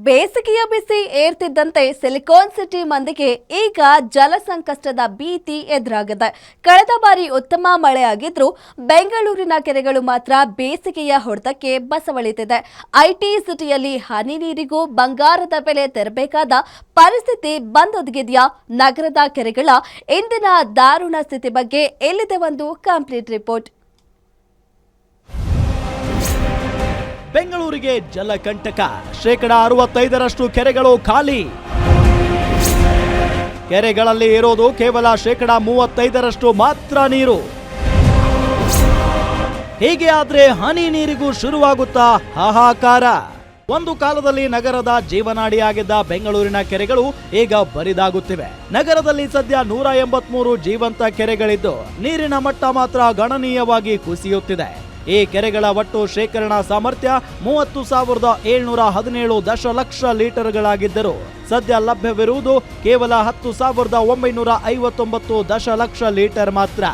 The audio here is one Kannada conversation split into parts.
ಬೇಸಿಗೆಯ ಬಿಸಿ ಏರ್ತಿದ್ದಂತೆ ಸಿಲಿಕಾನ್ ಸಿಟಿ ಮಂದಿಗೆ ಈಗ ಜಲ ಸಂಕಷ್ಟದ ಭೀತಿ ಎದುರಾಗಿದೆ. ಕಳೆದ ಬಾರಿ ಉತ್ತಮ ಮಳೆಯಾಗಿದ್ರೂ ಬೆಂಗಳೂರಿನ ಕೆರೆಗಳು ಮಾತ್ರ ಬೇಸಿಗೆಯ ಹೊಡೆತಕ್ಕೆ ಬಸವಳಿತಿದೆ. ಐಟಿ ಸಿಟಿಯಲ್ಲಿ ಹನಿ ನೀರಿಗೂ ಬಂಗಾರದ ಬೆಲೆ ತೆರಬೇಕಾದ ಪರಿಸ್ಥಿತಿ ಬಂದೊದಗಿದೆಯಾ? ನಗರದ ಕೆರೆಗಳ ಇಂದಿನ ದಾರುಣ ಸ್ಥಿತಿ ಬಗ್ಗೆ ಎಲ್ಲಿದೆ ಒಂದು ಕಂಪ್ಲೀಟ್ ರಿಪೋರ್ಟ್. ಬೆಂಗಳೂರಿಗೆ ಜಲಕಂಟಕ. 65% ಕೆರೆಗಳು ಖಾಲಿ. ಕೆರೆಗಳಲ್ಲಿ ಇರೋದು ಕೇವಲ 35% ಮಾತ್ರ ನೀರು. ಹೀಗೆ ಆದ್ರೆ ಹನಿ ನೀರಿಗೂ ಶುರುವಾಗುತ್ತಾ ಹಾಹಾಕಾರ. ಒಂದು ಕಾಲದಲ್ಲಿ ನಗರದ ಜೀವನಾಡಿಯಾಗಿದ್ದ ಬೆಂಗಳೂರಿನ ಕೆರೆಗಳು ಈಗ ಬರಿದಾಗುತ್ತಿವೆ. ನಗರದಲ್ಲಿ ಸದ್ಯ 183 ಜೀವಂತ ಕೆರೆಗಳಿದ್ದು ನೀರಿನ ಮಟ್ಟ ಮಾತ್ರ ಗಣನೀಯವಾಗಿ ಕುಸಿಯುತ್ತಿದೆ. ಈ ಕೆರೆಗಳ ಒಟ್ಟು ಶೇಖರಣಾ ಸಾಮರ್ಥ್ಯ 30,717 ದಶಲಕ್ಷ ಲೀಟರ್ಗಳಾಗಿದ್ದರೂ ಸದ್ಯ ಲಭ್ಯವಿರುವುದು ಕೇವಲ 10,959 ದಶಲಕ್ಷ ಲೀಟರ್ ಮಾತ್ರ.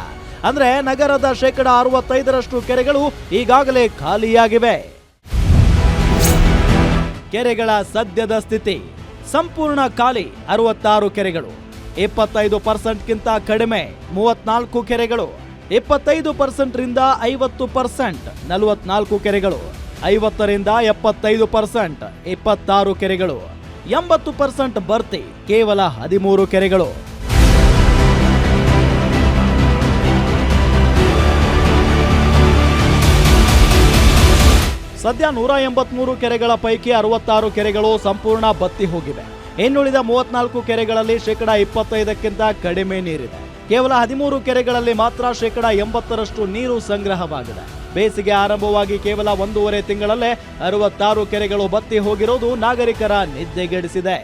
ಅಂದ್ರೆ ನಗರದ 65% ಕೆರೆಗಳು ಈಗಾಗಲೇ ಖಾಲಿಯಾಗಿವೆ. ಕೆರೆಗಳ ಸದ್ಯದ ಸ್ಥಿತಿ: ಸಂಪೂರ್ಣ ಖಾಲಿ 66 ಕೆರೆಗಳು, 25%ಗಿಂತ ಕಡಿಮೆ 34 ಕೆರೆಗಳು, 25% ರಿಂದ 50% 44 ಕೆರೆಗಳು, 50 ರಿಂದ 75% 26 ಕೆರೆಗಳು, 80% ಭರ್ತಿ ಕೇವಲ 13 ಕೆರೆಗಳು. ಸದ್ಯ 183 ಕೆರೆಗಳ ಪೈಕಿ 66 ಕೆರೆಗಳು ಸಂಪೂರ್ಣ ಬತ್ತಿ ಹೋಗಿವೆ. ಇನ್ನುಳಿದ 34 ಕೆರೆಗಳಲ್ಲಿ 25%ಕ್ಕಿಂತ ಕಡಿಮೆ ನೀರಿದೆ. ಕೇವಲ 13 ಕೆರೆಗಳಲ್ಲಿ ಮಾತ್ರ 80% ನೀರು ಸಂಗ್ರಹವಾಗಿದೆ. ಬೇಸಿಗೆ ಆರಂಭವಾಗಿ ಕೇವಲ 1.5 ತಿಂಗಳಲ್ಲೇ 66 ಕೆರೆಗಳು ಬತ್ತಿ ಹೋಗಿರುವುದು ನಾಗರಿಕರ ನಿದ್ದೆಗೆಡಿಸಿದೆ.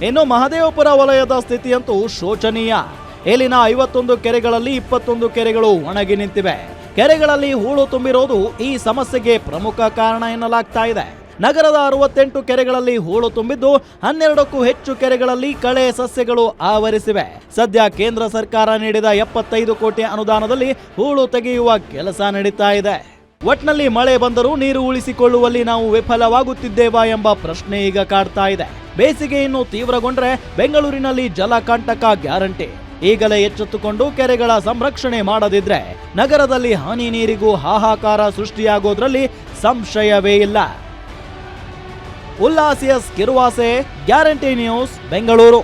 ಇನ್ನು ಮಹದೇವಪುರ ವಲಯದ ಸ್ಥಿತಿಯಂತೂ ಶೋಚನೀಯ. ಇಲ್ಲಿನ 51 ಕೆರೆಗಳಲ್ಲಿ 21 ಕೆರೆಗಳು ಒಣಗಿ ನಿಂತಿವೆ. ಕೆರೆಗಳಲ್ಲಿ ಹೂಳು ತುಂಬಿರೋದು ಈ ಸಮಸ್ಯೆಗೆ ಪ್ರಮುಖ ಕಾರಣ ಎನ್ನಲಾಗ್ತಾ ಇದೆ. ನಗರದ 68 ಕೆರೆಗಳಲ್ಲಿ ಹೂಳು ತುಂಬಿದ್ದು 12ಕ್ಕೂ ಹೆಚ್ಚು ಕೆರೆಗಳಲ್ಲಿ ಕಳೆ ಸಸ್ಯಗಳು ಆವರಿಸಿವೆ. ಸದ್ಯ ಕೇಂದ್ರ ಸರ್ಕಾರ ನೀಡಿದ 75 ಕೋಟಿ ಅನುದಾನದಲ್ಲಿ ಹೂಳು ತೆಗೆಯುವ ಕೆಲಸ ನಡೀತಾ ಇದೆ. ಒಟ್ನಲ್ಲಿ ಮಳೆ ಬಂದರೂ ನೀರು ಉಳಿಸಿಕೊಳ್ಳುವಲ್ಲಿ ನಾವು ವಿಫಲವಾಗುತ್ತಿದ್ದೇವಾ ಎಂಬ ಪ್ರಶ್ನೆ ಈಗ ಕಾಡ್ತಾ ಇದೆ. ಬೇಸಿಗೆ ಇನ್ನು ತೀವ್ರಗೊಂಡ್ರೆ ಬೆಂಗಳೂರಿನಲ್ಲಿ ಜಲಕಂಟಕ ಗ್ಯಾರಂಟಿ. ಈಗಲೇ ಎಚ್ಚೆತ್ತುಕೊಂಡು ಕೆರೆಗಳ ಸಂರಕ್ಷಣೆ ಮಾಡದಿದ್ರೆ ನಗರದಲ್ಲಿ ಹನಿ ನೀರಿಗೂ ಹಾಹಾಕಾರ ಸೃಷ್ಟಿಯಾಗೋದ್ರಲ್ಲಿ ಸಂಶಯವೇ ಇಲ್ಲ. ಉಲ್ಲಾಸಿಯಸ್ ಕಿರುವಾಸೆ, ಗ್ಯಾರಂಟಿ ನ್ಯೂಸ್, ಬೆಂಗಳೂರು.